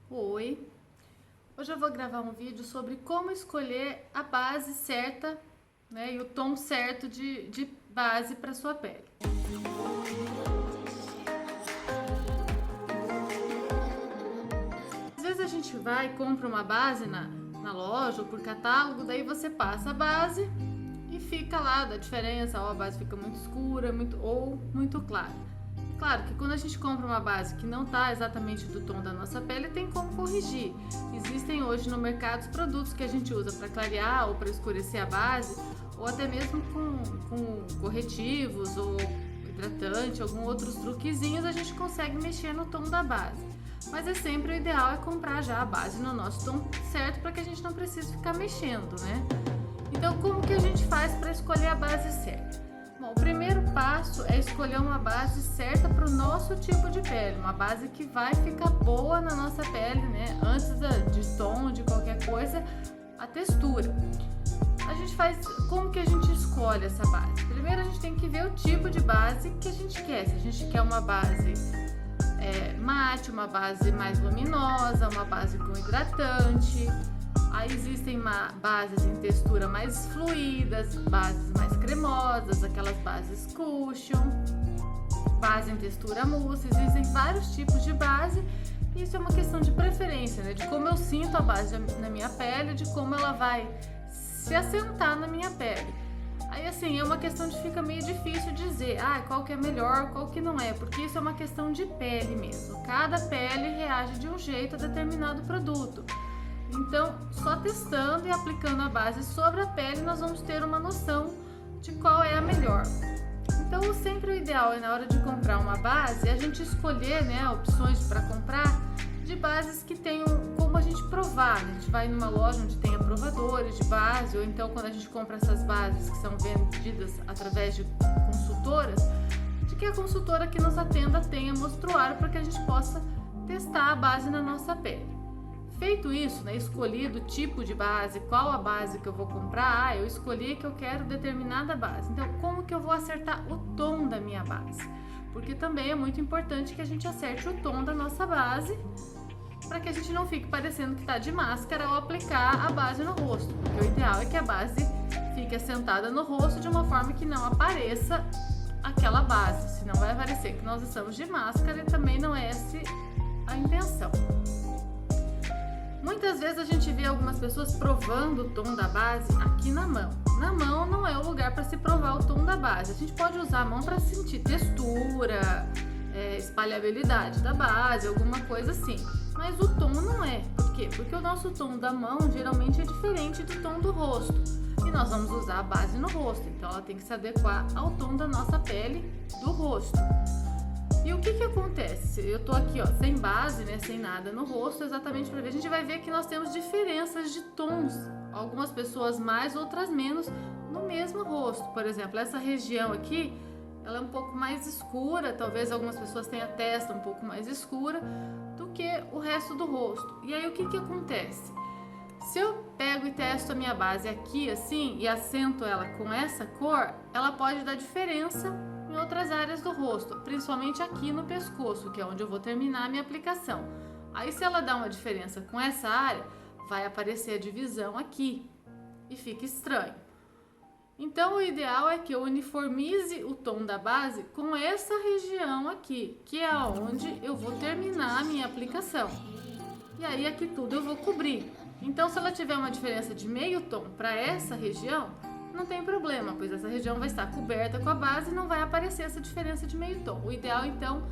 Oi! Hoje eu vou gravar um vídeo sobre como escolher a base certa, né, e o tom certo de base para sua pele. Às vezes a gente vai e compra uma base na loja ou por catálogo, daí você passa a base e fica lá da diferença, ou a base fica muito escura ou muito clara. Claro que quando a gente compra uma base que não está exatamente do tom da nossa pele, tem como corrigir. Existem hoje no mercado os produtos que a gente usa para clarear ou para escurecer a base, ou até mesmo com corretivos ou hidratante, alguns outros truquezinhos, a gente consegue mexer no tom da base. Mas é sempre o ideal é comprar já a base no nosso tom certo para que a gente não precise ficar mexendo, né? Então, como que a gente faz para escolher a base certa? Bom, o primeiro passo é escolher uma base certa para o nosso tipo de pele, uma base que vai ficar boa na nossa pele, né? Antes de tom, de qualquer coisa, a textura. A gente faz, como que a gente escolhe essa base? Primeiro a gente tem que ver o tipo de base que a gente quer. Se a gente quer uma base mate, uma base mais luminosa, uma base com hidratante. Aí existem bases em textura mais fluídas, bases mais cremosas, aquelas bases cushion, base em textura mousse. Existem vários tipos de base. Isso é uma questão de preferência, né? De como eu sinto a base na minha pele, de como ela vai se assentar na minha pele. Aí assim, é uma questão de fica meio difícil dizer, qual que é melhor, qual que não é, porque isso é uma questão de pele mesmo. Cada pele reage de um jeito a determinado produto. Então, só testando e aplicando a base sobre a pele, nós vamos ter uma noção de qual é a melhor. Então, sempre o ideal é na hora de comprar uma base, a gente escolher, né, opções para comprar de bases que tenham como a gente provar. A gente vai numa loja onde tenha provadores de base, ou então quando a gente compra essas bases que são vendidas através de consultoras, de que a consultora que nos atenda tenha mostruário para que a gente possa testar a base na nossa pele. Feito isso, né, escolhido o tipo de base, qual a base que eu vou comprar, eu escolhi que eu quero determinada base. Então, como que eu vou acertar o tom da minha base? Porque também é muito importante que a gente acerte o tom da nossa base, para que a gente não fique parecendo que está de máscara ao aplicar a base no rosto. Porque o ideal é que a base fique assentada no rosto de uma forma que não apareça aquela base, senão vai parecer que nós estamos de máscara e também não é essa a intenção. Muitas vezes a gente vê algumas pessoas provando o tom da base aqui na mão. Na mão não é o lugar para se provar o tom da base. A gente pode usar a mão para sentir textura, espalhabilidade da base, alguma coisa assim. Mas o tom não é. Por quê? Porque o nosso tom da mão geralmente é diferente do tom do rosto. E nós vamos usar a base no rosto. Então ela tem que se adequar ao tom da nossa pele do rosto. E o que acontece? Eu tô aqui, ó, sem base, né, sem nada no rosto, exatamente para ver. A gente vai ver que nós temos diferenças de tons. Algumas pessoas mais, outras menos, no mesmo rosto. Por exemplo, essa região aqui, ela é um pouco mais escura. Talvez algumas pessoas tenham a testa um pouco mais escura do que o resto do rosto. E aí, o que acontece? Se eu pego e testo a minha base aqui, assim, e assento ela com essa cor, ela pode dar diferença em outras áreas do rosto, principalmente aqui no pescoço, que é onde eu vou terminar a minha aplicação. Aí, se ela dá uma diferença com essa área, vai aparecer a divisão aqui e fica estranho. Então, o ideal é que eu uniformize o tom da base com essa região aqui, que é onde eu vou terminar a minha aplicação. E aí, aqui tudo eu vou cobrir. Então, se ela tiver uma diferença de meio tom para essa região, não tem problema, pois essa região vai estar coberta com a base e não vai aparecer essa diferença de meio tom. O ideal, então,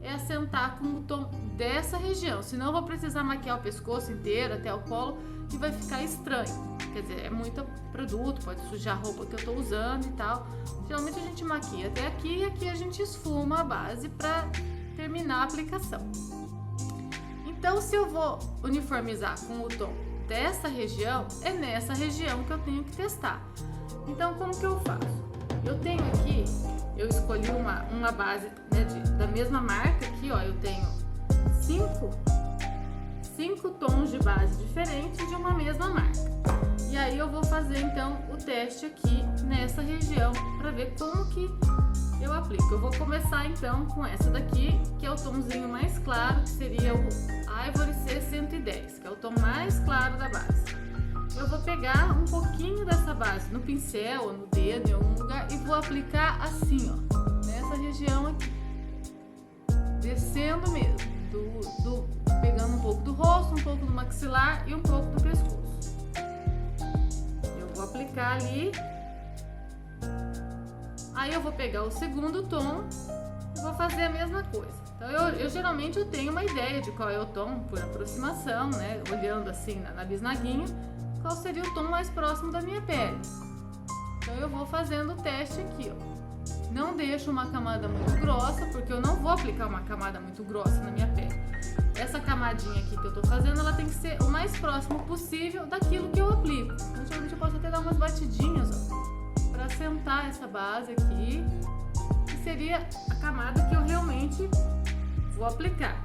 é assentar com o tom dessa região, senão eu vou precisar maquiar o pescoço inteiro até o colo e vai ficar estranho. Quer dizer, é muito produto, pode sujar a roupa que eu estou usando e tal. Geralmente a gente maquia até aqui e aqui a gente esfuma a base para terminar a aplicação. Então, se eu vou uniformizar com o tom dessa região, é nessa região que eu tenho que testar. Então, como que eu faço? Eu tenho aqui, eu escolhi uma base, né, da mesma marca aqui, ó, eu tenho cinco tons de base diferentes de uma mesma marca. E aí eu vou fazer então o teste aqui nessa região para ver como que eu aplico. Eu vou começar então com essa daqui, que é o tomzinho mais claro, que seria o Ivory CC claro da base. Eu vou pegar um pouquinho dessa base no pincel ou no dedo, em algum lugar, e vou aplicar assim, ó, nessa região aqui. Descendo mesmo, pegando um pouco do rosto, um pouco do maxilar e um pouco do pescoço. Eu vou aplicar ali. Aí eu vou pegar o segundo tom e vou fazer a mesma coisa. Então eu geralmente tenho uma ideia de qual é o tom por aproximação, né? Olhando assim na bisnaguinha, qual seria o tom mais próximo da minha pele. Então eu vou fazendo o teste aqui, ó. Não deixo uma camada muito grossa, porque eu não vou aplicar uma camada muito grossa na minha pele. Essa camadinha aqui que eu tô fazendo, ela tem que ser o mais próximo possível daquilo que eu aplico. Então, geralmente eu posso até dar umas batidinhas, ó, pra sentar essa base aqui, que seria a camada que eu realmente vou aplicar.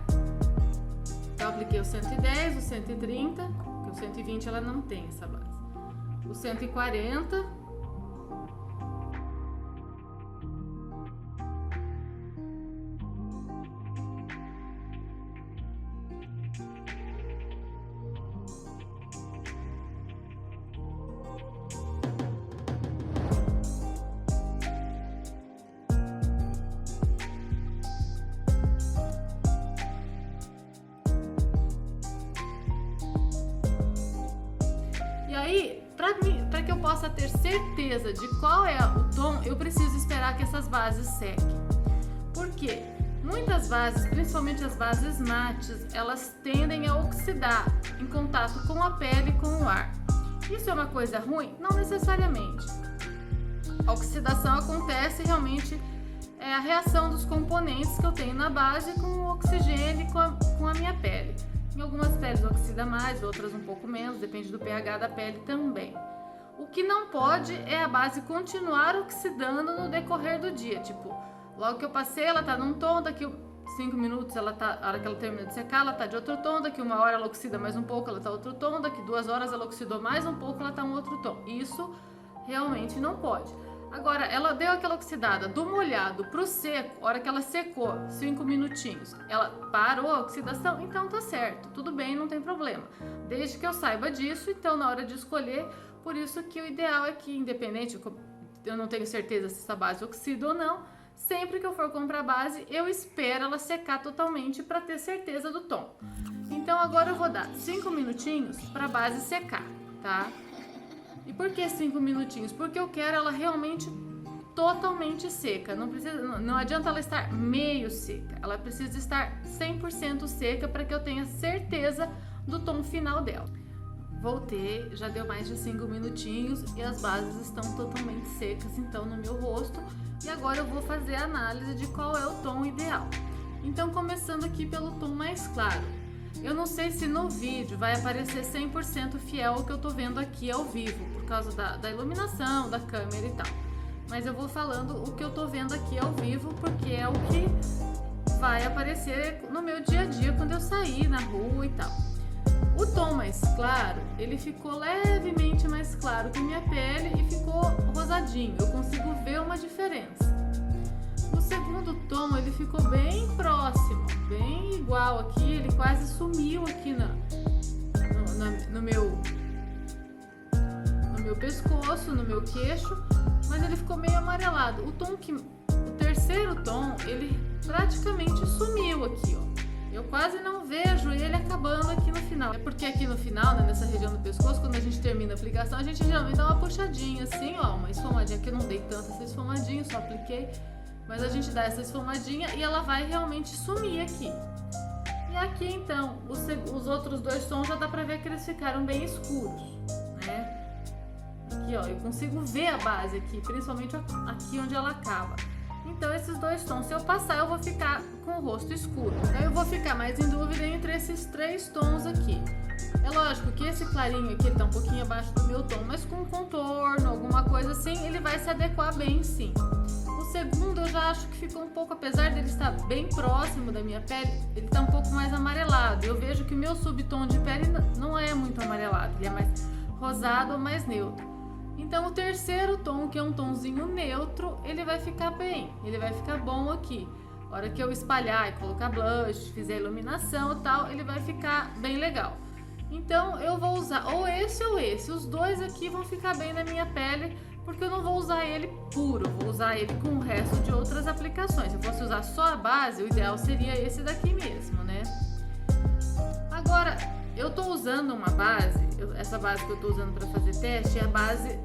Então, eu apliquei o 110, o 130, porque o 120 ela não tem essa base. O 140... Aí, para que eu possa ter certeza de qual é o tom, eu preciso esperar que essas bases sequem. Por quê? Muitas bases, principalmente as bases mates, elas tendem a oxidar em contato com a pele e com o ar. Isso é uma coisa ruim? Não necessariamente. A oxidação acontece realmente, é a reação dos componentes que eu tenho na base com o oxigênio e com a minha pele. Em algumas peles oxida mais, outras um pouco menos, depende do pH da pele também. O que não pode é a base continuar oxidando no decorrer do dia. Tipo, logo que eu passei, ela tá num tom, daqui 5 minutos, a hora que ela termina de secar, ela tá de outro tom, daqui 1 hora ela oxida mais um pouco, ela tá outro tom, daqui 2 horas ela oxidou mais um pouco, ela tá um outro tom. Isso realmente não pode. Agora, ela deu aquela oxidada do molhado pro seco, a hora que ela secou, 5 minutinhos, ela parou a oxidação, então tá certo, tudo bem, não tem problema. Desde que eu saiba disso, então na hora de escolher, por isso que o ideal é que, independente, eu não tenho certeza se essa base oxida ou não, sempre que eu for comprar base, eu espero ela secar totalmente para ter certeza do tom. Então agora eu vou dar 5 minutinhos para a base secar, tá? E por que 5 minutinhos? Porque eu quero ela realmente totalmente seca. Não adianta ela estar meio seca. Ela precisa estar 100% seca para que eu tenha certeza do tom final dela. Voltei, já deu mais de 5 minutinhos e as bases estão totalmente secas então no meu rosto. E agora eu vou fazer a análise de qual é o tom ideal. Então, começando aqui pelo tom mais claro. Eu não sei se no vídeo vai aparecer 100% fiel ao que eu tô vendo aqui ao vivo, por causa da iluminação, da câmera e tal. Mas eu vou falando o que eu tô vendo aqui ao vivo, porque é o que vai aparecer no meu dia a dia quando eu sair na rua e tal. O tom mais claro, ele ficou levemente mais claro que minha pele e ficou rosadinho. Eu consigo ver uma diferença. O segundo tom, ele ficou bem próximo, bem igual aqui, ele quase sumiu aqui no meu pescoço, no meu queixo, mas ele ficou meio amarelado. O terceiro tom, ele praticamente sumiu aqui, ó. Eu quase não vejo ele acabando aqui no final. É porque aqui no final, né, nessa região do pescoço, quando a gente termina a aplicação, a gente geralmente dá uma puxadinha assim, ó, uma esfumadinha. Aqui eu não dei tanto essa esfumadinha, só apliquei. Mas a gente dá essa esfumadinha e ela vai realmente sumir aqui. E aqui então, os outros 2 tons já dá pra ver que eles ficaram bem escuros, né? Aqui ó, eu consigo ver a base aqui, principalmente aqui onde ela acaba. Então esses 2 tons, se eu passar eu vou ficar com o rosto escuro. Então eu vou ficar mais em dúvida entre esses 3 tons aqui. É lógico que esse clarinho aqui ele tá um pouquinho abaixo do meu tom, mas com contorno, alguma coisa assim, ele vai se adequar bem sim. O segundo eu já acho que ficou um pouco, apesar dele estar bem próximo da minha pele, ele tá um pouco mais amarelado. Eu vejo que o meu subtom de pele não é muito amarelado, ele é mais rosado ou mais neutro. Então o terceiro tom, que é um tomzinho neutro, ele vai ficar bem, ele vai ficar bom aqui. A hora que eu espalhar e colocar blush, fizer iluminação e tal, ele vai ficar bem legal. Então eu vou usar ou esse. Os dois aqui vão ficar bem na minha pele, porque eu não vou usar ele puro, vou usar ele com o resto de outras aplicações. Se eu fosse usar só a base, o ideal seria esse daqui mesmo, né? Agora, eu tô usando uma base, essa base que eu tô usando para fazer teste é a base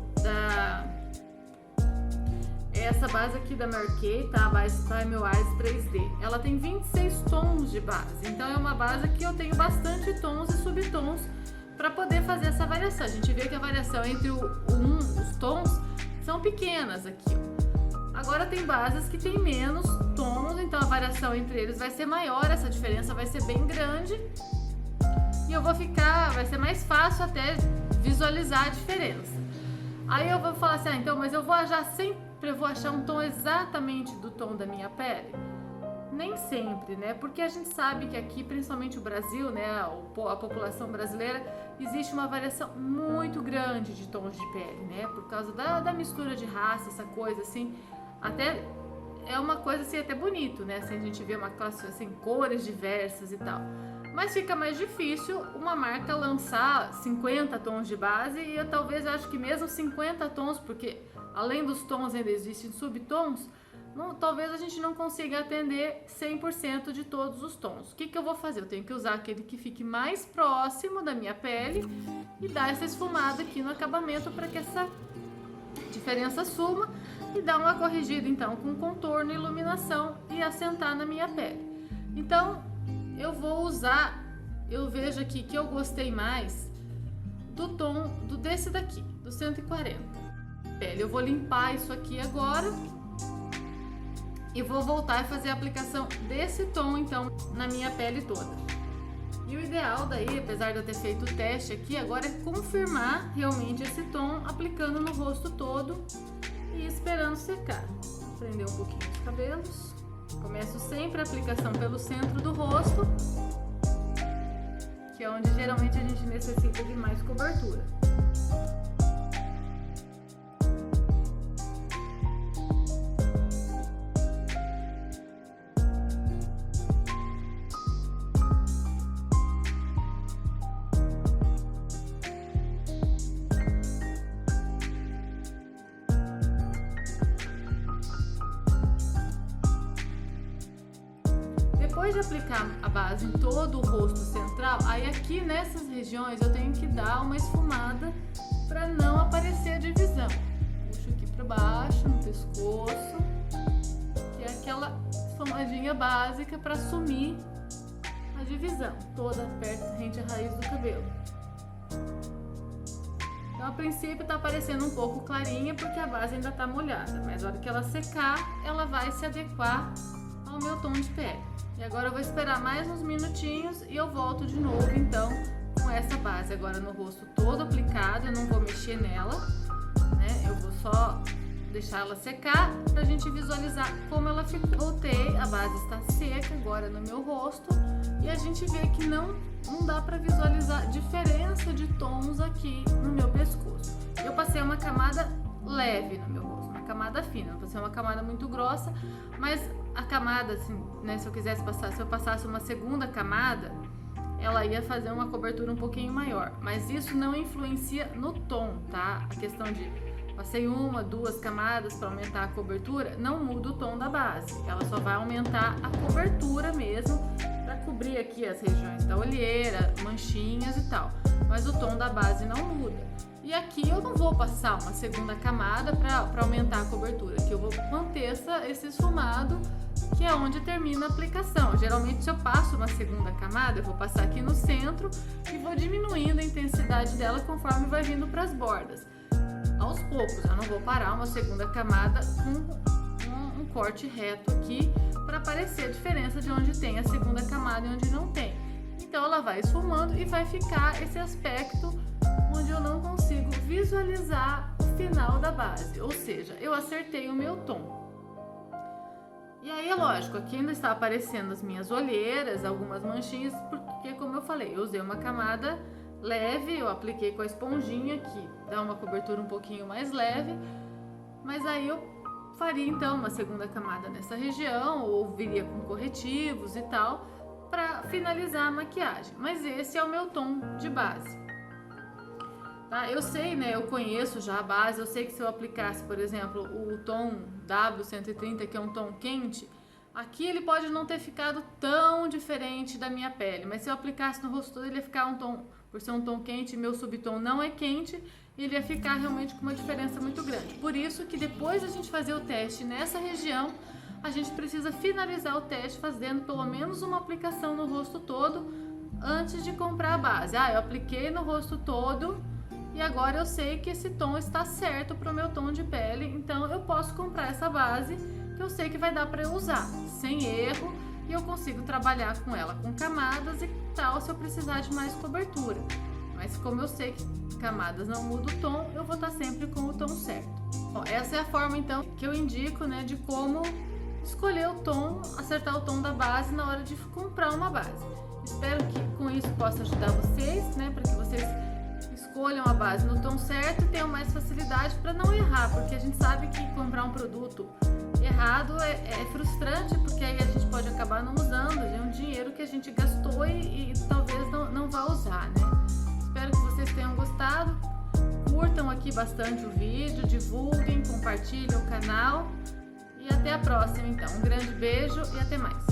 essa base aqui da Mary Kay, tá? A base Primal Eyes 3D. Ela tem 26 tons de base, então é uma base que eu tenho bastante tons e subtons para poder fazer essa variação. A gente vê que a variação entre os tons são pequenas aqui, ó. Agora tem bases que tem menos tons, então a variação entre eles vai ser maior, essa diferença vai ser bem grande. E vai ser mais fácil até visualizar a diferença. Aí eu vou falar assim, então, mas eu vou achar um tom exatamente do tom da minha pele? Nem sempre, né? Porque a gente sabe que aqui, principalmente o Brasil, né, a população brasileira, existe uma variação muito grande de tons de pele, né? Por causa da mistura de raça, essa coisa assim, até é uma coisa assim até bonito, né? Assim, a gente vê uma classe assim, cores diversas e tal. Mas fica mais difícil uma marca lançar 50 tons de base e eu talvez acho que mesmo 50 tons, porque além dos tons ainda existem subtons, talvez a gente não consiga atender 100% de todos os tons. O que eu vou fazer? Eu tenho que usar aquele que fique mais próximo da minha pele e dar essa esfumada aqui no acabamento para que essa diferença suma e dar uma corrigida então com contorno e iluminação e assentar na minha pele. Então eu vou usar, eu vejo aqui que eu gostei mais do tom desse daqui, do 140. Eu vou limpar isso aqui agora e vou voltar a fazer a aplicação desse tom então na minha pele toda. E o ideal daí, apesar de eu ter feito o teste aqui, agora é confirmar realmente esse tom aplicando no rosto todo e esperando secar. Vou prender um pouquinho os cabelos. Começo sempre a aplicação pelo centro do rosto, que é onde geralmente a gente necessita de mais cobertura. Depois de aplicar a base em todo o rosto central, aí aqui nessas regiões eu tenho que dar uma esfumada para não aparecer a divisão. Puxo aqui para baixo, no pescoço, que é aquela esfumadinha básica para sumir a divisão, toda perto, rente à raiz do cabelo. Então a princípio tá aparecendo um pouco clarinha porque a base ainda tá molhada, mas na hora que ela secar, ela vai se adequar ao meu tom de pele. E agora eu vou esperar mais uns minutinhos e eu volto de novo então com essa base agora no rosto todo aplicado. Eu não vou mexer nela, né? Eu vou só deixar ela secar pra gente visualizar como ela ficou. Voltei, a base está seca agora no meu rosto e a gente vê que não dá pra visualizar diferença de tons aqui no meu pescoço. Eu passei uma camada leve no meu rosto, uma camada fina, não passei uma camada muito grossa, mas a camada, assim, né, se eu passasse uma segunda camada, ela ia fazer uma cobertura um pouquinho maior, mas isso não influencia no tom, tá? A questão de passei uma, duas camadas para aumentar a cobertura, não muda o tom da base, ela só vai aumentar a cobertura mesmo para cobrir aqui as regiões da olheira, manchinhas e tal, mas o tom da base não muda. E aqui eu não vou passar uma segunda camada para aumentar a cobertura, aqui eu vou manter esse esfumado, que é onde termina a aplicação. Geralmente, se eu passo uma segunda camada, eu vou passar aqui no centro e vou diminuindo a intensidade dela conforme vai vindo para as bordas. Aos poucos, eu não vou parar uma segunda camada com um corte reto aqui para aparecer a diferença de onde tem a segunda camada e onde não tem. Então, ela vai esfumando e vai ficar esse aspecto onde eu não consigo visualizar o final da base, ou seja, eu acertei o meu tom. E aí, lógico, aqui ainda está aparecendo as minhas olheiras, algumas manchinhas, porque como eu falei, eu usei uma camada leve, eu apliquei com a esponjinha que dá uma cobertura um pouquinho mais leve, mas aí eu faria então uma segunda camada nessa região, ou viria com corretivos e tal, para finalizar a maquiagem, mas esse é o meu tom de base. Tá? Eu sei, né, eu conheço já a base, eu sei que se eu aplicasse, por exemplo, o tom W130, que é um tom quente, aqui ele pode não ter ficado tão diferente da minha pele, mas se eu aplicasse no rosto todo, ele ia ficar um tom, por ser um tom quente, meu subtom não é quente, ele ia ficar realmente com uma diferença muito grande. Por isso que depois da gente fazer o teste nessa região, a gente precisa finalizar o teste fazendo pelo menos uma aplicação no rosto todo antes de comprar a base. Eu apliquei no rosto todo e agora eu sei que esse tom está certo para o meu tom de pele, então eu posso comprar essa base que eu sei que vai dar para eu usar sem erro e eu consigo trabalhar com ela com camadas e tal se eu precisar de mais cobertura. Mas como eu sei que camadas não mudam o tom, eu vou estar sempre com o tom certo. Bom, essa é a forma então que eu indico, né, de como escolher o tom, acertar o tom da base na hora de comprar uma base. Espero que com isso possa ajudar vocês, né, para que vocês escolham a base no tom certo e tenham mais facilidade para não errar, porque a gente sabe que comprar um produto errado é frustrante, porque aí a gente pode acabar não usando, é um dinheiro que a gente gastou e talvez não vá usar, né? Espero que vocês tenham gostado, curtam aqui bastante o vídeo, divulguem, compartilhem o canal e até a próxima então. Um grande beijo e até mais!